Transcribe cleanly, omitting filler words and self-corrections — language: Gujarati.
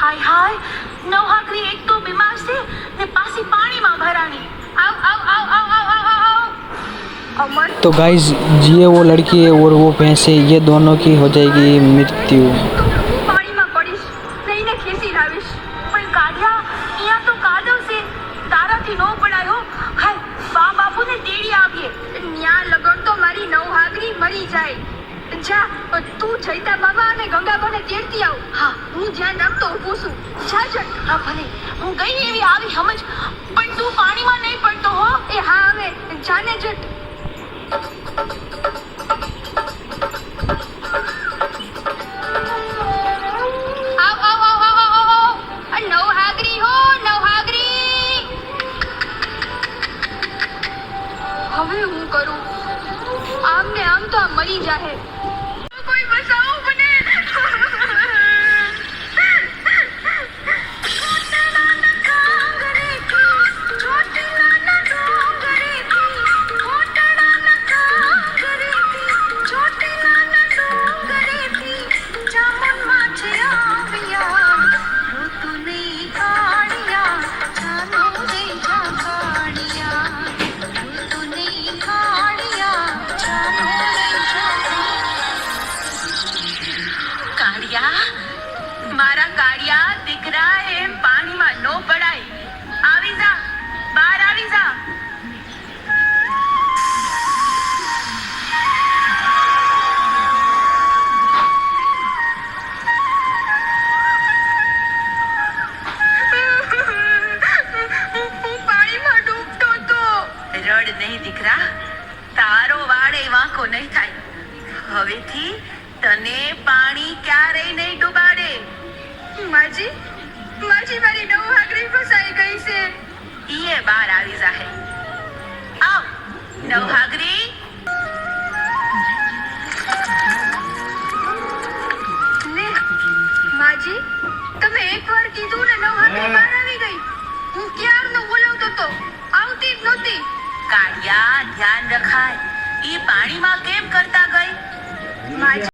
હાય હાય, નવહાગરી એક તો બીમાર છે ને પાછી પાણીમાં ભરાણી. આવ આવ આવ આવ આવ આવ આવ. અમર तो गाइस ये वो लड़की है और वो भैंस है, ये दोनों की हो जाएगी मृत्यु। પાણીમાં પડીશ, લઈને ખેંચી લાવીશ. પણ કાઢ્યા, અહીંયા તો કાદવ છે, તારાથી નો પડાયો. હાય, બા બાપુને તેડી આવીએ. ન્યા લગન તો મારી નવહાગરી મરી જાય. જા, તું જયતા બાબા અને ગંગાબાને તેડતી આવ. હા, હું ધ્યાન રાખતો ઊભું છું. જા જા. હા ભલે, હું ગઈ એવી આવી સમજ, પણ તું પાણીમાં નહીં પડતો હો. એ હા, હવે જાને જટ. આવ આવ આવ આવ આવ આવ. આ નવહાગરી હો, નવહાગરી. હવે હું કરું? આમ ને આમ તો આ મરી જાહે. કોઈ બચાવો મને. મારા કાળિયા દીકરા એમ પાણીમાં નો પડાય. આવી જા, બહાર આવી જા. હું પાણીમાં ડૂબતો તો. રડ નહીં દીકરા, તારો વાળ એ વાંકો નહીં થાય. હવેથી તને પાણી ક્યારેય નહીં ડૂબાડે. માજી મારી નવહાગરી ફસાઈ ગઈ છે. ઈએ બહાર આવી જાહે. આવ નવહાગરી. લે માજી, તમે એકવાર કીધું ને નવહાગરી બહાર આવી ગઈ. હું ક્યારનો બોલાવતો તો, આવતી જ નહોતી. કાળિયા ધ્યાન રખાય. ઈ પાણીમાં કેમ કરતા ગઈ? માજી